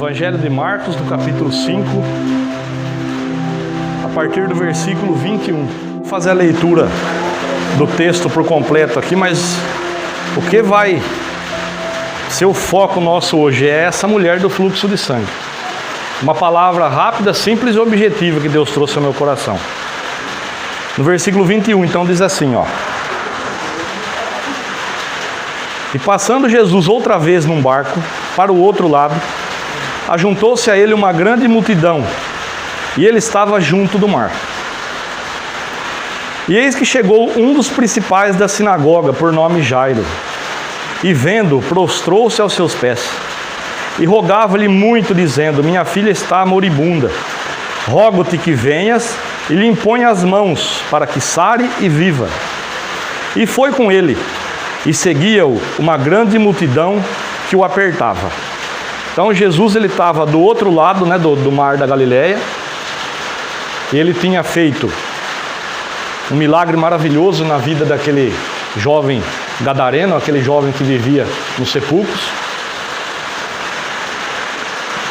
Evangelho de Marcos, no capítulo 5, a partir do versículo 21. Vou fazer a leitura do texto por completo aqui, mas o que vai ser o foco nosso hoje é essa mulher do fluxo de sangue. Uma palavra rápida, simples e objetiva que Deus trouxe ao meu coração. No versículo 21, então, diz assim, ó. E passando Jesus outra vez num barco, para o outro lado, ajuntou-se a ele uma grande multidão, e ele estava junto do mar. E eis que chegou um dos principais da sinagoga, por nome Jairo, e vendo, prostrou-se aos seus pés, e rogava-lhe muito, dizendo: minha filha está moribunda, rogo-te que venhas e lhe imponha as mãos, para que sare e viva. E foi com ele, e seguia-o uma grande multidão que o apertava. Então Jesus ele estava do outro lado, do mar da Galileia. Ele tinha feito um milagre maravilhoso na vida daquele jovem gadareno, aquele jovem que vivia nos sepulcros.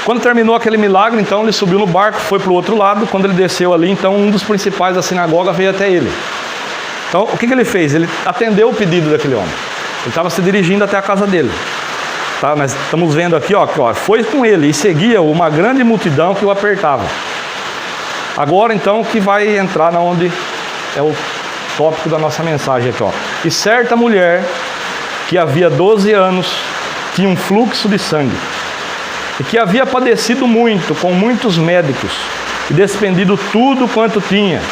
Quando terminou aquele milagre, então ele subiu no barco, foi para o outro lado. Quando ele desceu ali, então um dos principais da sinagoga veio até ele. Então o que ele fez? Ele atendeu o pedido daquele homem. Ele estava se dirigindo até a casa dele. Tá? Nós estamos vendo aqui, ó, foi com ele e seguia uma grande multidão que o apertava. Agora então que vai entrar na onde é o tópico da nossa mensagem aqui, ó. E certa mulher que havia 12 anos tinha um fluxo de sangue e que havia padecido muito com muitos médicos e despendido tudo quanto tinha,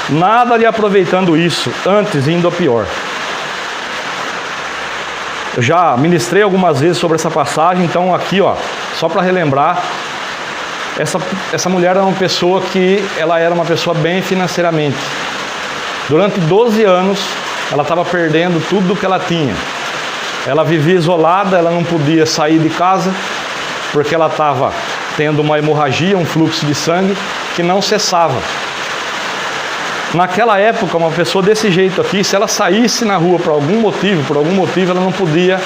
nada lhe aproveitando isso, antes indo a pior. Eu já ministrei algumas vezes sobre essa passagem, então aqui, ó, só para relembrar, essa mulher era uma pessoa que ela era uma pessoa bem financeiramente. Durante 12 anos, ela estava perdendo tudo que ela tinha. Ela vivia isolada, ela não podia sair de casa, porque ela estava tendo uma hemorragia, um fluxo de sangue que não cessava. Naquela época, uma pessoa desse jeito aqui, se ela saísse na rua por algum motivo, ela não podia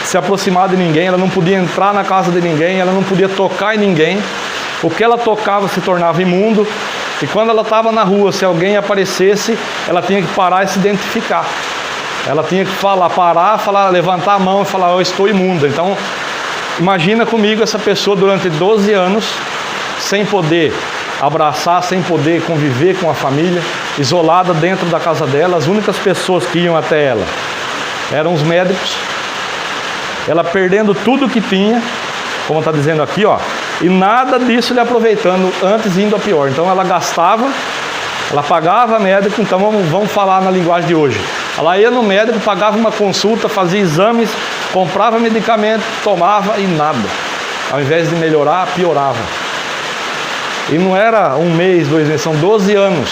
se aproximar de ninguém, ela não podia entrar na casa de ninguém, ela não podia tocar em ninguém. O que ela tocava se tornava imundo, e quando ela estava na rua, se alguém aparecesse, ela tinha que parar e se identificar. Ela tinha que levantar a mão e falar: eu estou imunda. Então, imagina comigo essa pessoa durante 12 anos, sem poder abraçar, sem poder conviver com a família, isolada dentro da casa dela. As únicas pessoas que iam até ela eram os médicos. Ela perdendo tudo que tinha, como está dizendo aqui, ó, e nada disso lhe aproveitando, antes indo a pior. Então ela gastava, ela pagava médico. Então vamos falar na linguagem de hoje. Ela ia no médico, pagava uma consulta, fazia exames, comprava medicamento, tomava e nada. Ao invés de melhorar, piorava. E não era um mês, 2 meses, são 12 anos.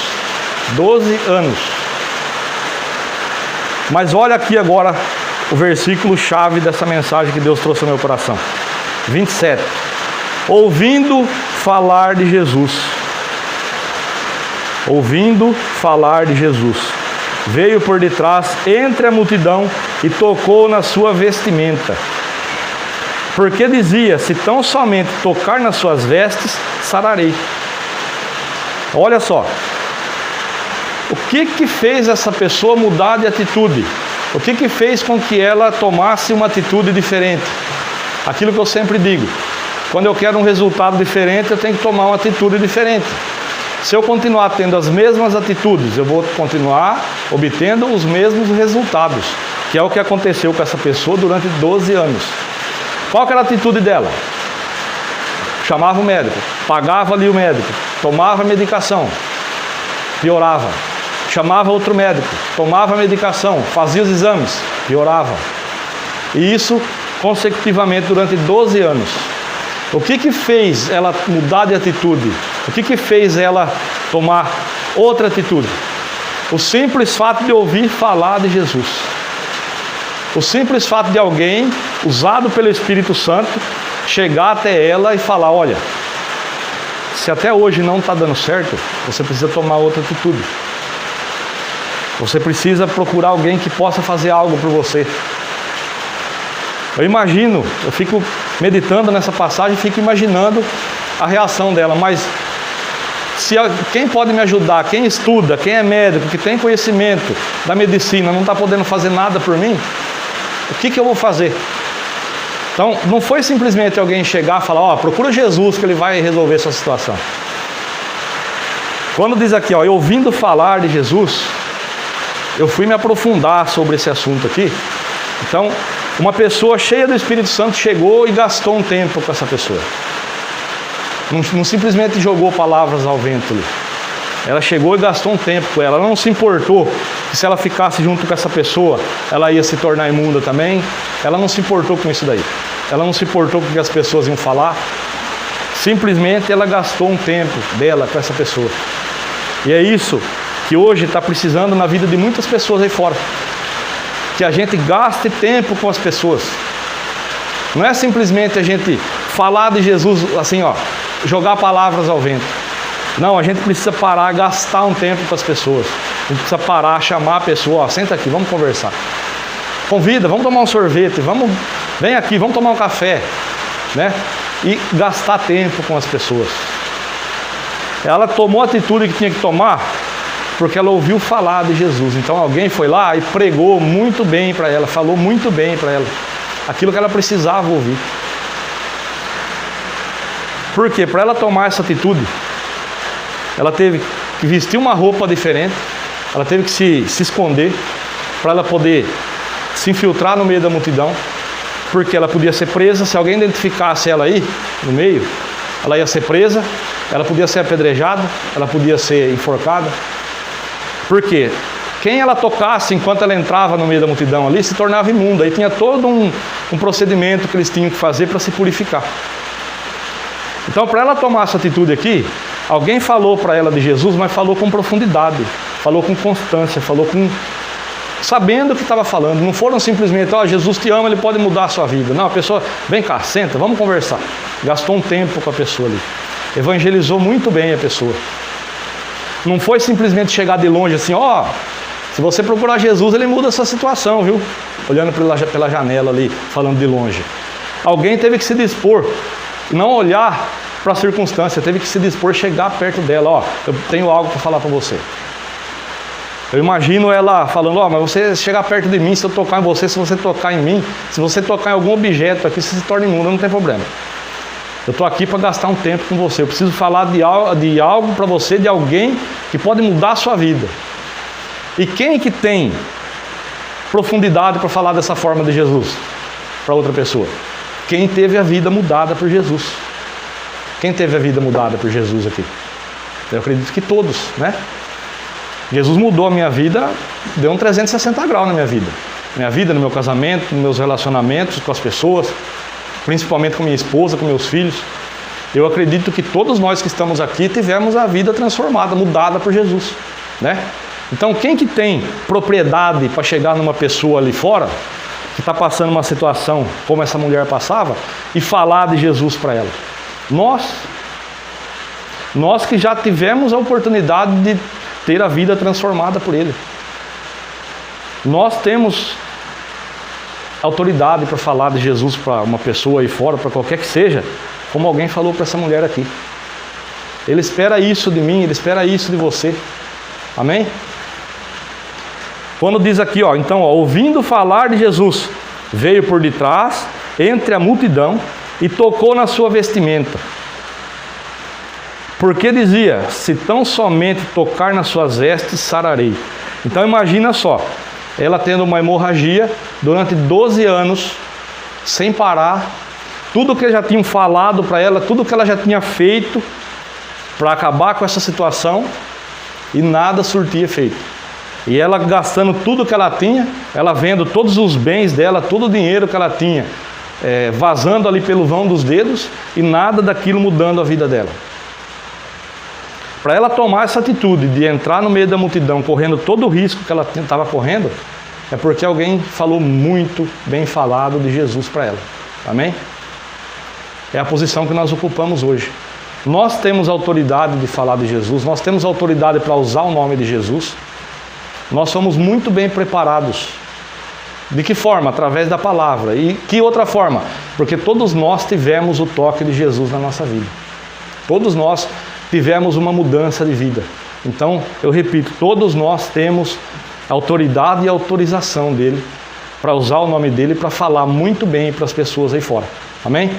12 anos. Mas olha aqui agora o versículo chave dessa mensagem que Deus trouxe ao meu coração. 27. Ouvindo falar de Jesus. Ouvindo falar de Jesus. Veio por detrás, entre a multidão, e tocou na sua vestimenta. Porque dizia: se tão somente tocar nas suas vestes, sararei. Olha só. O que fez essa pessoa mudar de atitude? O que fez com que ela tomasse uma atitude diferente? Aquilo que eu sempre digo: quando eu quero um resultado diferente, eu tenho que tomar uma atitude diferente. Se eu continuar tendo as mesmas atitudes, eu vou continuar obtendo os mesmos resultados, que é o que aconteceu com essa pessoa durante 12 anos. Qual que era a atitude dela? Chamava o médico, pagava ali o médico, tomava a medicação, piorava. Chamava outro médico, tomava a medicação, fazia os exames, piorava. E isso consecutivamente durante 12 anos. O que fez ela mudar de atitude? O que fez ela tomar outra atitude? O simples fato de ouvir falar de Jesus. O simples fato de alguém, usado pelo Espírito Santo, chegar até ela e falar: olha, se até hoje não está dando certo, você precisa tomar outra atitude. Você precisa procurar alguém que possa fazer algo por você. Eu imagino, eu fico meditando nessa passagem, fico imaginando a reação dela. Mas quem pode me ajudar, quem estuda, quem é médico, que tem conhecimento da medicina, não está podendo fazer nada por mim, o que eu vou fazer? Então, não foi simplesmente alguém chegar e falar, procura Jesus que ele vai resolver essa situação. Quando diz aqui, eu ouvindo falar de Jesus, eu fui me aprofundar sobre esse assunto aqui. Então, uma pessoa cheia do Espírito Santo chegou e gastou um tempo com essa pessoa. Não simplesmente jogou palavras ao vento ali. Ela chegou e gastou um tempo com ela. Ela não se importou que se ela ficasse junto com essa pessoa, ela ia se tornar imunda também. Ela não se importou com isso daí. Ela não se importou com o que as pessoas iam falar. Simplesmente ela gastou um tempo dela com essa pessoa. E é isso que hoje está precisando na vida de muitas pessoas aí fora. Que a gente gaste tempo com as pessoas. Não é simplesmente a gente falar de Jesus assim, jogar palavras ao vento. Não, a gente precisa parar, gastar um tempo com as pessoas. A gente precisa parar, chamar a pessoa, senta aqui, vamos conversar. Convida, vamos tomar um sorvete, vem aqui, vamos tomar um café, né? E gastar tempo com as pessoas. Ela tomou a atitude que tinha que tomar porque ela ouviu falar de Jesus. Então alguém foi lá e pregou muito bem para ela, falou muito bem para ela aquilo que ela precisava ouvir. Por quê? Para ela tomar essa atitude, ela teve que vestir uma roupa diferente, ela teve que se esconder para ela poder se infiltrar no meio da multidão, porque ela podia ser presa. Se alguém identificasse ela aí no meio, ela ia ser presa, ela podia ser apedrejada, ela podia ser enforcada. Por quê? Quem ela tocasse enquanto ela entrava no meio da multidão ali se tornava imunda. Aí tinha todo um procedimento que eles tinham que fazer para se purificar. Então, para ela tomar essa atitude aqui, alguém falou para ela de Jesus, mas falou com profundidade, falou com constância, falou sabendo o que estava falando. Não foram simplesmente, Jesus te ama, ele pode mudar a sua vida. Não, a pessoa, vem cá, senta, vamos conversar. Gastou um tempo com a pessoa ali. Evangelizou muito bem a pessoa. Não foi simplesmente chegar de longe assim, se você procurar Jesus, ele muda a sua situação, viu? Olhando pela janela ali, falando de longe. Alguém teve que se dispor, não olhar para a circunstância, teve que se dispor, chegar perto dela, eu tenho algo para falar para você. Eu imagino ela falando, mas você chegar perto de mim, se eu tocar em você, se você tocar em mim, se você tocar em algum objeto aqui, você se torna imundo, não tem problema. Eu estou aqui para gastar um tempo com você, eu preciso falar de algo para você, de alguém que pode mudar a sua vida. E quem que tem profundidade para falar dessa forma de Jesus para outra pessoa? Quem teve a vida mudada por Jesus. Quem teve a vida mudada por Jesus aqui? Eu acredito que todos, né? Jesus mudou a minha vida, deu um 360 graus na minha vida. Minha vida, no meu casamento, nos meus relacionamentos com as pessoas, principalmente com minha esposa, com meus filhos. Eu acredito que todos nós que estamos aqui tivemos a vida transformada, mudada por Jesus, né? Então, quem que tem propriedade para chegar numa pessoa ali fora, que está passando uma situação como essa mulher passava, e falar de Jesus para ela? Nós que já tivemos a oportunidade de ter a vida transformada por Ele. Nós temos autoridade para falar de Jesus para uma pessoa aí fora, para qualquer que seja, como alguém falou para essa mulher aqui. Ele espera isso de mim, ele espera isso de você. Amém? Quando diz aqui, então, ouvindo falar de Jesus, veio por detrás, entre a multidão, e tocou na sua vestimenta. Porque dizia, se tão somente tocar nas suas vestes, sararei. Então imagina só, ela tendo uma hemorragia durante 12 anos, sem parar, tudo que já tinham falado para ela, tudo que ela já tinha feito para acabar com essa situação, e nada surtia efeito. E ela gastando tudo que ela tinha, ela vendo todos os bens dela, todo o dinheiro que ela tinha, vazando ali pelo vão dos dedos, e nada daquilo mudando a vida dela. Para ela tomar essa atitude de entrar no meio da multidão, correndo todo o risco que ela estava correndo, é porque alguém falou muito bem falado de Jesus para ela. Amém? É a posição que nós ocupamos hoje. Nós temos autoridade de falar de Jesus, nós temos autoridade para usar o nome de Jesus. Nós somos muito bem preparados. De que forma? Através da palavra. E que outra forma? Porque todos nós tivemos o toque de Jesus na nossa vida. Todos nós tivemos uma mudança de vida. Então, eu repito, todos nós temos autoridade e autorização dele para usar o nome dele para falar muito bem para as pessoas aí fora. Amém?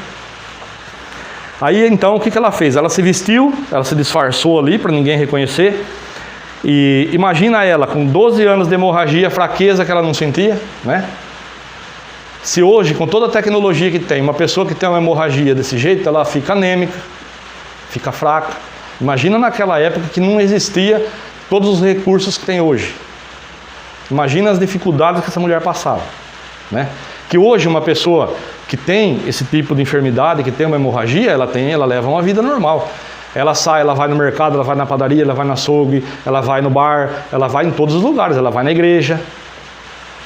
Aí então o que ela fez? Ela se vestiu, ela se disfarçou ali para ninguém reconhecer. E imagina ela com 12 anos de hemorragia, fraqueza que ela não sentia, né? Se hoje, com toda a tecnologia que tem, uma pessoa que tem uma hemorragia desse jeito, ela fica anêmica, fica fraca. Imagina naquela época que não existia todos os recursos que tem hoje. Imagina as dificuldades que essa mulher passava, né? Que hoje uma pessoa que tem esse tipo de enfermidade, que tem uma hemorragia, ela leva uma vida normal. Ela sai, ela vai no mercado, ela vai na padaria, ela vai no açougue, ela vai no bar, ela vai em todos os lugares, ela vai na igreja.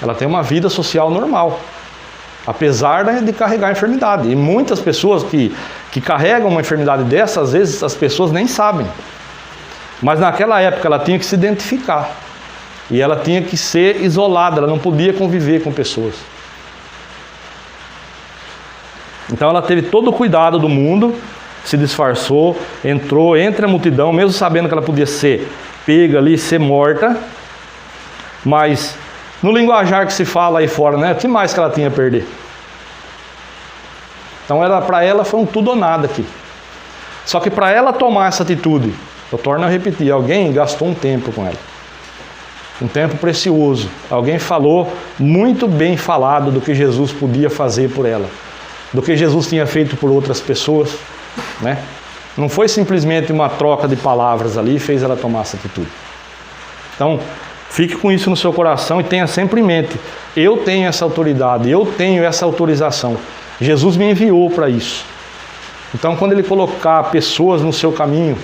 Ela tem uma vida social normal, apesar de carregar a enfermidade. E muitas pessoas que carregam uma enfermidade dessa, às vezes as pessoas nem sabem. Mas naquela época ela tinha que se identificar. E ela tinha que ser isolada, ela não podia conviver com pessoas. Então ela teve todo o cuidado do mundo, se disfarçou, entrou entre a multidão, mesmo sabendo que ela podia ser pega ali, ser morta. Mas no linguajar que se fala aí fora, né? O que mais que ela tinha a perder? Então para ela foi um tudo ou nada aqui. Só que para ela tomar essa atitude, eu torno a repetir, alguém gastou um tempo com ela. Um tempo precioso. Alguém falou muito bem falado do que Jesus podia fazer por ela, do que Jesus tinha feito por outras pessoas, né? Não foi simplesmente uma troca de palavras ali e fez ela tomar essa atitude. Então, fique com isso no seu coração e tenha sempre em mente, eu tenho essa autoridade, eu tenho essa autorização. Jesus me enviou para isso. Então, quando Ele colocar pessoas no seu caminho,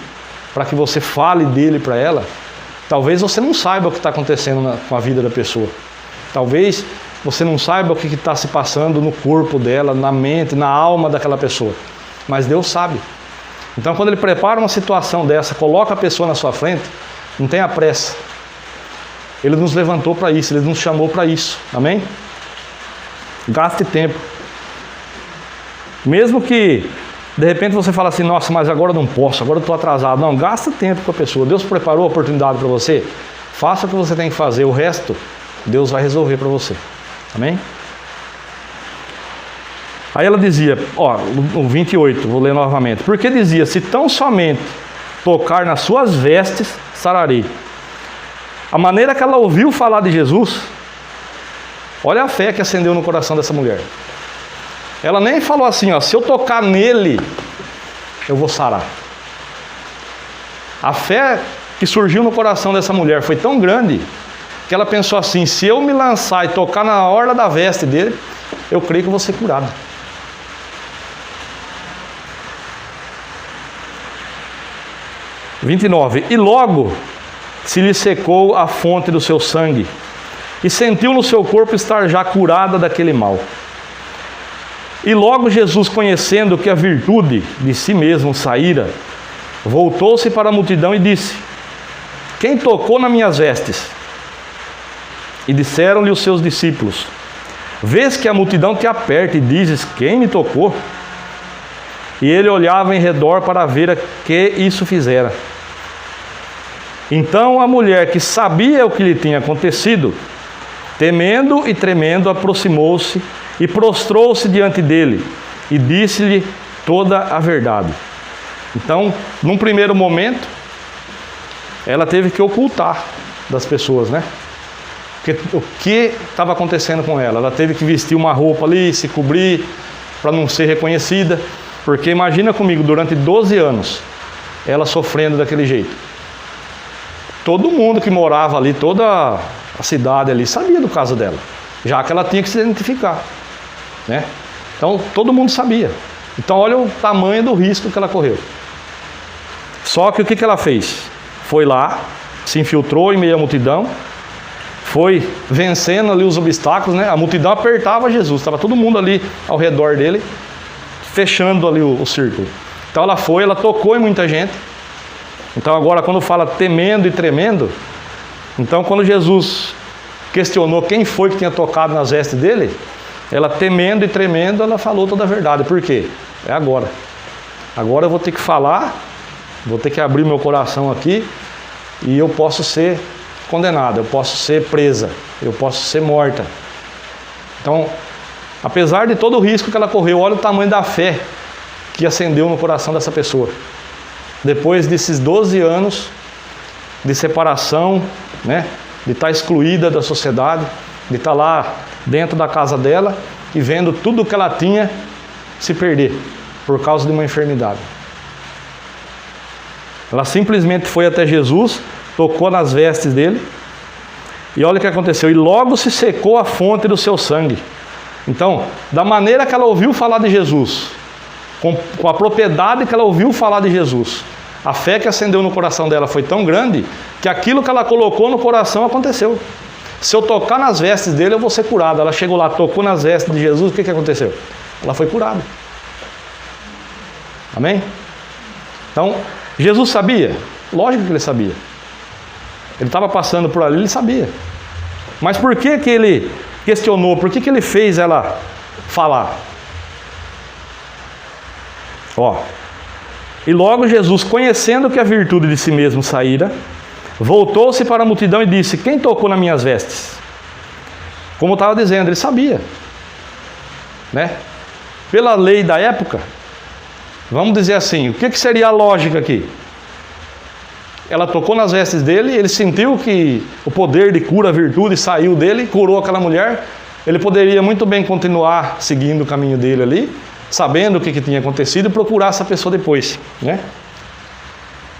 para que você fale dele para ela, talvez você não saiba o que está acontecendo com a vida da pessoa. Talvez você não saiba o que está se passando no corpo dela, na mente, na alma daquela pessoa. Mas Deus sabe. Então, quando Ele prepara uma situação dessa, coloca a pessoa na sua frente, não tenha pressa. Ele nos levantou para isso, Ele nos chamou para isso. Amém? Gaste tempo. Mesmo que, de repente, você fala assim, nossa, mas agora eu não posso, agora eu estou atrasado. Não, gasta tempo com a pessoa. Deus preparou a oportunidade para você. Faça o que você tem que fazer. O resto, Deus vai resolver para você. Amém? Aí ela dizia, o 28, vou ler novamente. Porque dizia, se tão somente tocar nas suas vestes, sararei. A maneira que ela ouviu falar de Jesus, olha a fé que acendeu no coração dessa mulher. Ela nem falou assim, se eu tocar nele, eu vou sarar. A fé que surgiu no coração dessa mulher foi tão grande, que ela pensou assim, se eu me lançar e tocar na orla da veste dele, eu creio que eu vou ser curado. E logo se lhe secou a fonte do seu sangue, e sentiu no seu corpo estar já curada daquele mal. E logo Jesus, conhecendo que a virtude de si mesmo saíra, voltou-se para a multidão e disse, quem tocou nas minhas vestes? E disseram-lhe os seus discípulos, vês que a multidão te aperta e dizes, quem me tocou? E ele olhava em redor para ver a que isso fizera. Então a mulher, que sabia o que lhe tinha acontecido, temendo e tremendo, aproximou-se e prostrou-se diante dele e disse-lhe toda a verdade. Então, num primeiro momento, ela teve que ocultar das pessoas, né? O que estava acontecendo com ela? Ela teve que vestir uma roupa ali, se cobrir, para não ser reconhecida. Porque imagina comigo, durante 12 anos, ela sofrendo daquele jeito. Todo mundo que morava ali, toda a cidade ali, sabia do caso dela. Já que ela tinha que se identificar, né? Então, todo mundo sabia. Então, olha o tamanho do risco que ela correu. Só que o que ela fez? Foi lá, se infiltrou em meio à multidão, foi vencendo ali os obstáculos, né? A multidão apertava Jesus, estava todo mundo ali ao redor dele, fechando ali o círculo. Então ela foi, ela tocou em muita gente. Então agora quando fala temendo e tremendo, então quando Jesus questionou quem foi que tinha tocado nas vestes dele, ela temendo e tremendo, ela falou toda a verdade. Por quê? É agora. Agora eu vou ter que falar, vou ter que abrir meu coração aqui e eu posso ser condenada, eu posso ser presa, eu posso ser morta. Então, apesar de todo o risco que ela correu, olha o tamanho da fé que acendeu no coração dessa pessoa. Depois desses 12 anos de separação, né, de estar excluída da sociedade, de estar lá dentro da casa dela e vendo tudo que ela tinha se perder por causa de uma enfermidade. Ela simplesmente foi até Jesus, tocou nas vestes dele e olha o que aconteceu. E logo se secou a fonte do seu sangue. Então, da maneira que ela ouviu falar de Jesus, com a propriedade que ela ouviu falar de Jesus, a fé que acendeu no coração dela foi tão grande que aquilo que ela colocou no coração aconteceu. Se eu tocar nas vestes dele, eu vou ser curada. Ela chegou lá, tocou nas vestes de Jesus, o que aconteceu? Ela foi curada. Amém? Então, Jesus sabia? Lógico que ele sabia. Ele estava passando por ali, ele sabia. Mas por que que ele questionou? Por que que ele fez ela falar? Ó. E logo Jesus, conhecendo que a virtude de si mesmo saíra, voltou-se para a multidão e disse: quem tocou nas minhas vestes? Como eu estava dizendo, ele sabia, né? Pela lei da época, vamos dizer assim, o que seria a lógica aqui? Ela tocou nas vestes dele, ele sentiu que o poder de cura, a virtude saiu dele, curou aquela mulher. Ele poderia muito bem continuar seguindo o caminho dele ali, sabendo o que tinha acontecido e procurar essa pessoa depois, né?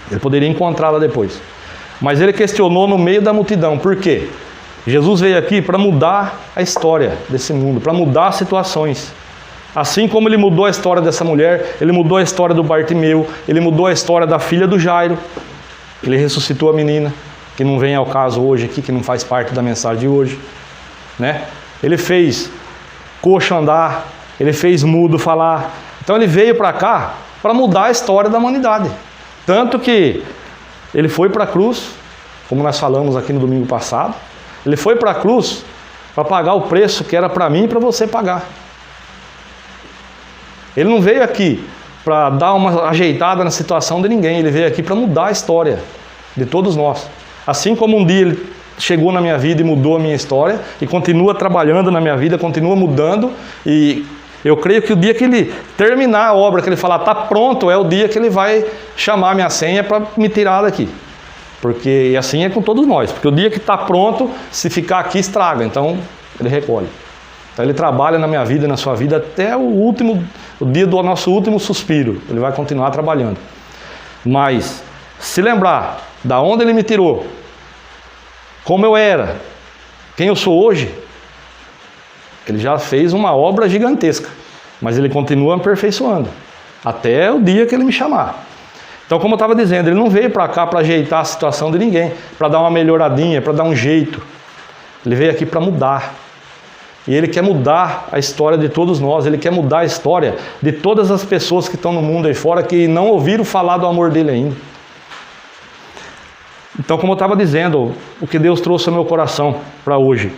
Ele poderia encontrá-la depois. Mas ele questionou no meio da multidão. Por quê? Jesus veio aqui para mudar a história desse mundo, para mudar situações. Assim como ele mudou a história dessa mulher, ele mudou a história do Bartimeu, ele mudou a história da filha do Jairo. Ele ressuscitou a menina, que não vem ao caso hoje aqui, que não faz parte da mensagem de hoje, né? Ele fez coxo andar, ele fez mudo falar. Então ele veio para cá para mudar a história da humanidade. Tanto que ele foi para a cruz, como nós falamos aqui no domingo passado, ele foi para a cruz para pagar o preço que era para mim e para você pagar. Ele não veio aqui para dar uma ajeitada na situação de ninguém, ele veio aqui para mudar a história de todos nós. Assim como um dia ele chegou na minha vida e mudou a minha história, e continua trabalhando na minha vida, continua mudando, e eu creio que o dia que ele terminar a obra, que ele falar, está pronto, é o dia que ele vai chamar minha senha para me tirar daqui. Porque assim é com todos nós, porque o dia que está pronto, se ficar aqui estraga, então ele recolhe. Então ele trabalha na minha vida, na sua vida, até o dia do nosso último suspiro, ele vai continuar trabalhando. Mas, se lembrar da onde ele me tirou, como eu era, quem eu sou hoje, ele já fez uma obra gigantesca, mas ele continua aperfeiçoando, até o dia que ele me chamar. Então, como eu estava dizendo, ele não veio para cá para ajeitar a situação de ninguém, para dar uma melhoradinha, para dar um jeito. Ele veio aqui para mudar. E ele quer mudar a história de todos nós, ele quer mudar a história de todas as pessoas que estão no mundo aí fora, que não ouviram falar do amor dele ainda. Então, como eu estava dizendo, o que Deus trouxe ao meu coração para hoje,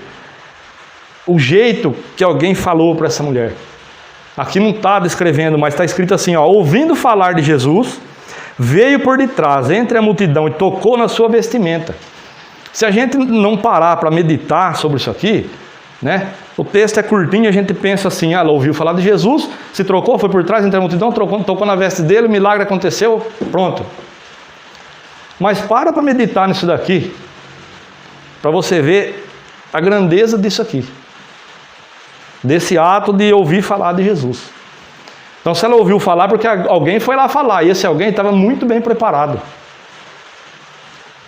o jeito que alguém falou para essa mulher, aqui não está descrevendo, mas está escrito assim, ó, ouvindo falar de Jesus, veio por detrás, entre a multidão e tocou na sua vestimenta. Se a gente não parar para meditar sobre isso aqui, né? O texto é curtinho, a gente pensa assim, ela ouviu falar de Jesus, se trocou, foi por trás, entre a multidão, tocou na veste dele, o milagre aconteceu, pronto. Mas para meditar nisso daqui, para você ver a grandeza disso aqui, desse ato de ouvir falar de Jesus. Então se ela ouviu falar, porque alguém foi lá falar, e esse alguém estava muito bem preparado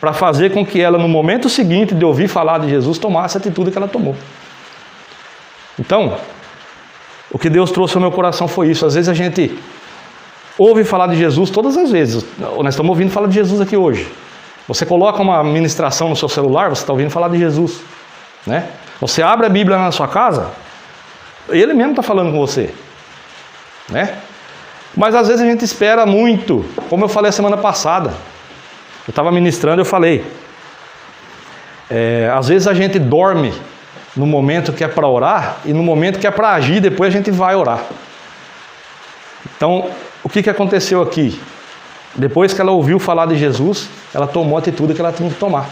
para fazer com que ela, no momento seguinte de ouvir falar de Jesus, tomasse a atitude que ela tomou. Então, o que Deus trouxe ao meu coração foi isso. Às vezes a gente ouve falar de Jesus todas as vezes. Nós estamos ouvindo falar de Jesus aqui hoje. Você coloca uma ministração no seu celular, você está ouvindo falar de Jesus, né? Você abre a Bíblia na sua casa, Ele mesmo está falando com você, né? Mas às vezes a gente espera muito, como eu falei a semana passada. Eu estava ministrando e eu falei, às vezes a gente dorme no momento que é para orar e no momento que é para agir, depois a gente vai orar. Então, o que aconteceu aqui? Depois que ela ouviu falar de Jesus, ela tomou a atitude que ela tinha que tomar.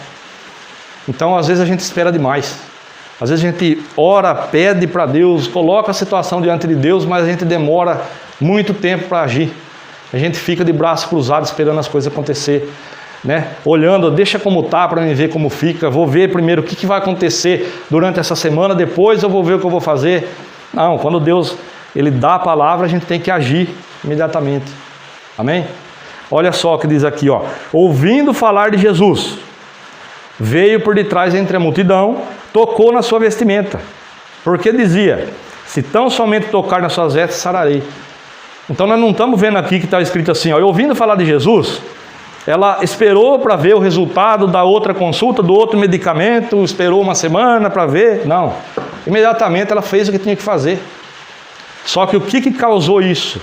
Então, às vezes a gente espera demais. Às vezes a gente ora, pede para Deus, coloca a situação diante de Deus, mas a gente demora muito tempo para agir. A gente fica de braços cruzados esperando as coisas acontecer, né? Olhando, deixa como tá para mim ver como fica. Vou ver primeiro o que vai acontecer durante essa semana, depois eu vou ver o que eu vou fazer. Não, quando Deus ele dá a palavra, a gente tem que agir imediatamente. Amém? Olha só o que diz aqui, ó. Ouvindo falar de Jesus, veio por detrás entre a multidão, tocou na sua vestimenta, porque dizia: se tão somente tocar nas suas vestes, sararei. Então nós não estamos vendo aqui que está escrito assim, ó, ouvindo falar de Jesus, ela esperou para ver o resultado da outra consulta, do outro medicamento, esperou uma semana para ver. Não, imediatamente ela fez o que tinha que fazer. Só que o que causou isso?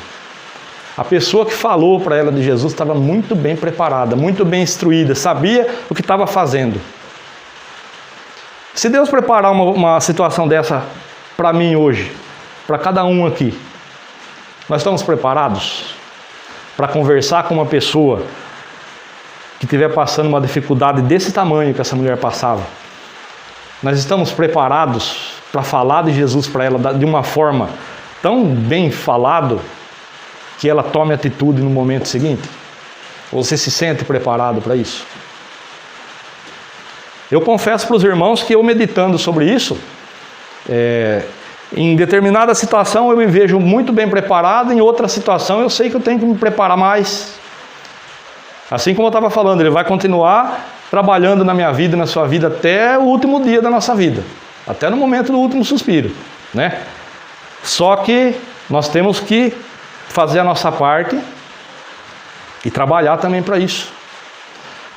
A pessoa que falou para ela de Jesus estava muito bem preparada, muito bem instruída, sabia o que estava fazendo. Se Deus preparar uma situação dessa para mim hoje, para cada um aqui, nós estamos preparados para conversar com uma pessoa que estiver passando uma dificuldade desse tamanho que essa mulher passava? Nós estamos preparados para falar de Jesus para ela de uma forma tão bem falado que ela tome atitude no momento seguinte? Você se sente preparado para isso? Eu confesso para os irmãos que eu meditando sobre isso, em determinada situação eu me vejo muito bem preparado, em outra situação eu sei que eu tenho que me preparar mais. Assim como eu estava falando, Ele vai continuar trabalhando na minha vida e na sua vida até o último dia da nossa vida, até no momento do último suspiro, né? Só que nós temos que fazer a nossa parte e trabalhar também para isso.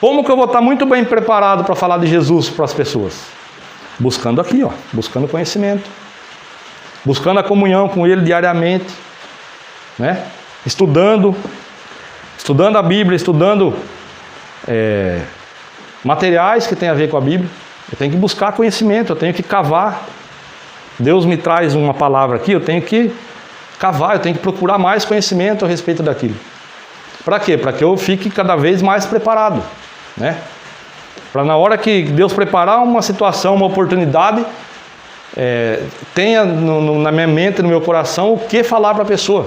Como que eu vou estar muito bem preparado para falar de Jesus para as pessoas? Buscando aqui, ó, buscando conhecimento, buscando a comunhão com Ele diariamente, né? Estudando a Bíblia, estudando materiais que tem a ver com a Bíblia. Eu tenho que buscar conhecimento, eu tenho que cavar. Deus me traz uma palavra aqui, eu tenho que cavar, eu tenho que procurar mais conhecimento a respeito daquilo. Para quê? Para que eu fique cada vez mais preparado, né? Para na hora que Deus preparar uma situação, uma oportunidade, tenha na minha mente, no meu coração, o que falar para a pessoa.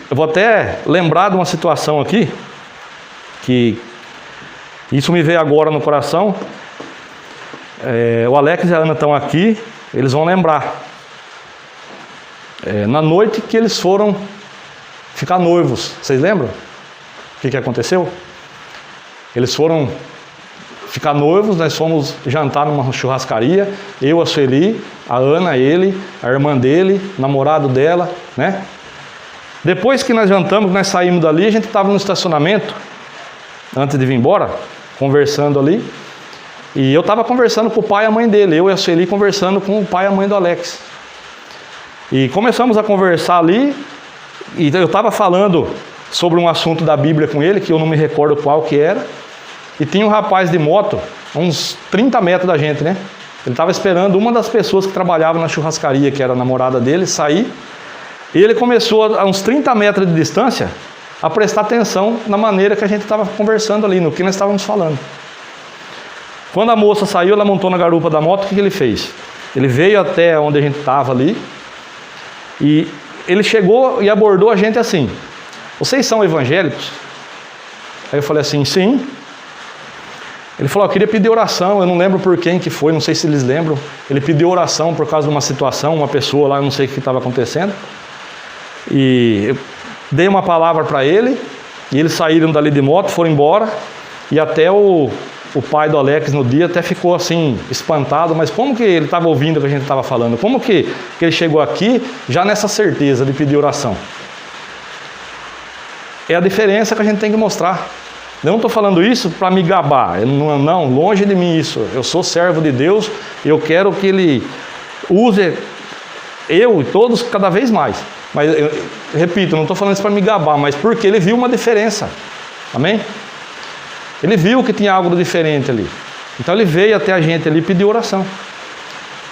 Eu vou até lembrar de uma situação aqui, que isso me veio agora no coração. O Alex e a Ana estão aqui, eles vão lembrar. Na noite que eles foram ficar noivos, vocês lembram? O que aconteceu? Eles foram ficar noivos, nós fomos jantar numa churrascaria, eu, a Sueli, a Ana, ele, a irmã dele, o namorado dela, né? Depois que nós jantamos, nós saímos dali, a gente estava no estacionamento, antes de vir embora, conversando ali, e eu estava conversando com o pai e a mãe dele, eu e a Sueli conversando com o pai e a mãe do Alex. E começamos a conversar ali, e eu estava falando sobre um assunto da Bíblia com ele, que eu não me recordo qual que era, e tinha um rapaz de moto, uns 30 metros da gente, né? Ele estava esperando uma das pessoas que trabalhava na churrascaria, que era a namorada dele, sair, e ele começou a uns 30 metros de distância a prestar atenção na maneira que a gente estava conversando ali, no que nós estávamos falando. Quando a moça saiu, ela montou na garupa da moto, o que ele fez? Ele veio até onde a gente estava ali, e ele chegou e abordou a gente assim: vocês são evangélicos? Aí eu falei assim: sim. Ele falou: eu queria pedir oração, eu não lembro por quem que foi, não sei se eles lembram. Ele pediu oração por causa de uma situação, uma pessoa lá, eu não sei o que estava acontecendo. E eu dei uma palavra para ele, e eles saíram dali de moto, foram embora, e até o pai do Alex no dia até ficou assim, espantado, mas como que ele estava ouvindo o que a gente estava falando? Como que ele chegou aqui já nessa certeza de pedir oração? É a diferença que a gente tem que mostrar. Eu não estou falando isso para me gabar, não, longe de mim isso. Eu sou servo de Deus, eu quero que Ele use eu e todos cada vez mais. Mas, eu repito, não estou falando isso para me gabar, mas porque Ele viu uma diferença. Amém? Ele viu que tinha algo diferente ali. Então ele veio até a gente ali e pediu oração.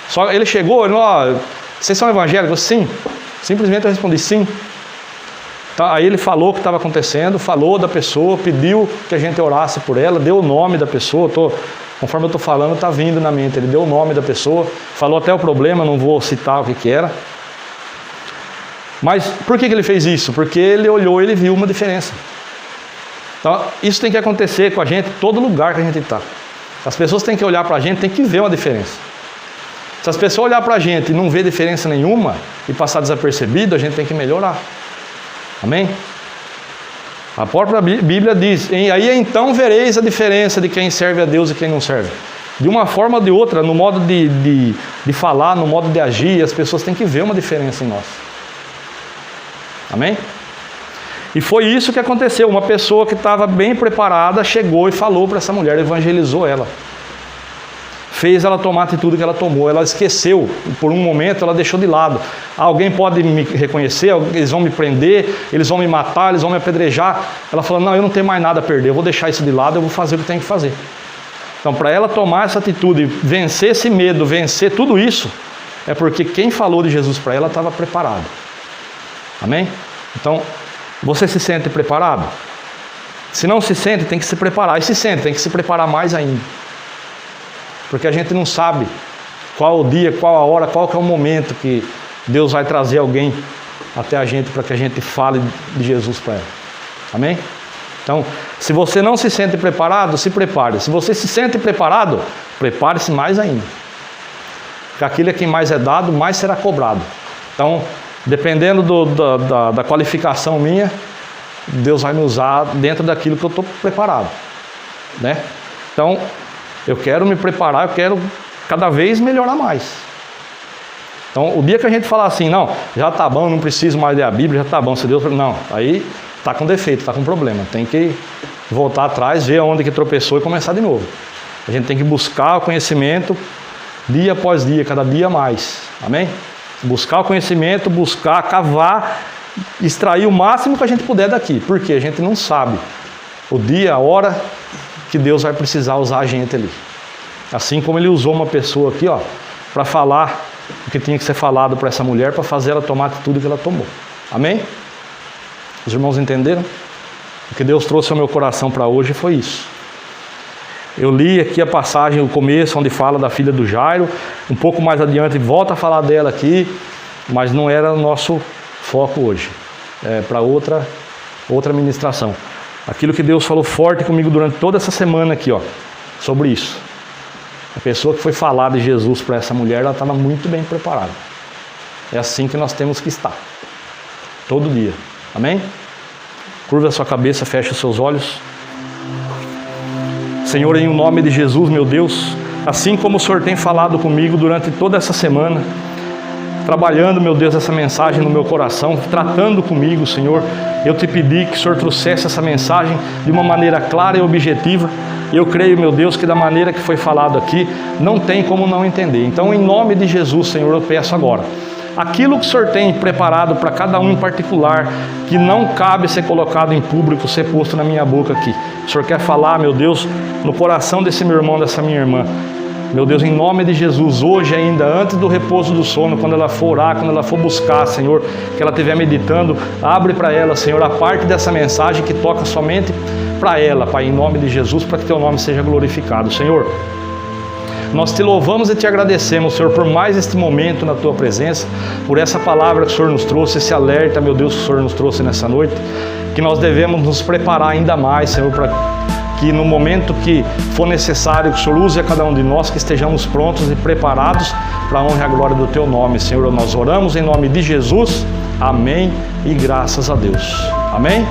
Só ele chegou, ele falou, vocês são evangélicos? Sim. Simplesmente eu respondi sim. Tá, aí ele falou o que estava acontecendo, falou da pessoa, pediu que a gente orasse por ela, deu o nome da pessoa, conforme eu estou falando, está vindo na mente, ele deu o nome da pessoa, falou até o problema, não vou citar o que era. Mas por que ele fez isso? Porque ele olhou, ele viu uma diferença. Então, isso tem que acontecer com a gente em todo lugar que a gente está. As pessoas têm que olhar para a gente, tem que ver uma diferença. Se as pessoas olhar para a gente e não ver diferença nenhuma e passar desapercebido, a gente tem que melhorar. Amém? A própria Bíblia diz, aí então vereis a diferença de quem serve a Deus e quem não serve. De uma forma ou de outra, no modo de falar, no modo de agir, as pessoas têm que ver uma diferença em nós. Amém? E foi isso que aconteceu. Uma pessoa que estava bem preparada chegou e falou para essa mulher, evangelizou ela. Fez ela tomar a atitude que ela tomou. Ela esqueceu, por um momento ela deixou de lado. Alguém pode me reconhecer, eles vão me prender, eles vão me matar, eles vão me apedrejar. Ela falou, não, eu não tenho mais nada a perder, eu vou deixar isso de lado, eu vou fazer o que tenho que fazer. Então, para ela tomar essa atitude, vencer esse medo, vencer tudo isso, é porque quem falou de Jesus para ela estava preparado. Amém? Então, você se sente preparado? Se não se sente, tem que se preparar. E se sente, tem que se preparar mais ainda. Porque a gente não sabe qual o dia, qual a hora, qual que é o momento que Deus vai trazer alguém até a gente para que a gente fale de Jesus para ela. Amém? Então, se você não se sente preparado, se prepare. Se você se sente preparado, prepare-se mais ainda. Porque aquilo é quem mais é dado, mais será cobrado. Então, dependendo da qualificação minha, Deus vai me usar dentro daquilo que eu estou preparado, né? Então, eu quero me preparar, eu quero cada vez melhorar mais. Então, o dia que a gente falar assim, não, já está bom, não preciso mais ler a Bíblia, já está bom, se Deus... Não, aí está com defeito, está com problema. Tem que voltar atrás, ver onde que tropeçou e começar de novo. A gente tem que buscar o conhecimento dia após dia, cada dia mais. Amém? Buscar o conhecimento, buscar, cavar, extrair o máximo que a gente puder daqui. Porque a gente não sabe o dia, a hora que Deus vai precisar usar a gente ali. Assim como Ele usou uma pessoa aqui, para falar o que tinha que ser falado para essa mulher, para fazer ela tomar a atitude que ela tomou. Amém? Os irmãos entenderam? O que Deus trouxe ao meu coração para hoje foi isso. Eu li aqui a passagem, o começo, onde fala da filha do Jairo. Um pouco mais adiante, volta a falar dela aqui, mas não era o nosso foco hoje. É para outra ministração. Aquilo que Deus falou forte comigo durante toda essa semana aqui, sobre isso. A pessoa que foi falar de Jesus para essa mulher, ela estava muito bem preparada. É assim que nós temos que estar. Todo dia. Amém? Curva a sua cabeça, feche os seus olhos. Senhor, em nome de Jesus, meu Deus, assim como o Senhor tem falado comigo durante toda essa semana, trabalhando, meu Deus, essa mensagem no meu coração, tratando comigo, Senhor, eu te pedi que o Senhor trouxesse essa mensagem de uma maneira clara e objetiva. E eu creio, meu Deus, que da maneira que foi falado aqui, não tem como não entender. Então, em nome de Jesus, Senhor, eu peço agora, aquilo que o Senhor tem preparado para cada um em particular, que não cabe ser colocado em público, ser posto na minha boca aqui. O Senhor quer falar, meu Deus, no coração desse meu irmão, dessa minha irmã. Meu Deus, em nome de Jesus, hoje ainda, antes do repouso do sono, quando ela for orar, quando ela for buscar, Senhor, que ela estiver meditando, abre para ela, Senhor, a parte dessa mensagem que toca somente para ela, Pai, em nome de Jesus, para que Teu nome seja glorificado. Senhor, nós Te louvamos e Te agradecemos, Senhor, por mais este momento na Tua presença, por essa palavra que o Senhor nos trouxe, esse alerta, meu Deus, que o Senhor nos trouxe nessa noite, que nós devemos nos preparar ainda mais, Senhor, para que no momento que for necessário, que o Senhor use a cada um de nós, que estejamos prontos e preparados para a honra e a glória do Teu nome, Senhor. Nós oramos em nome de Jesus. Amém e graças a Deus. Amém?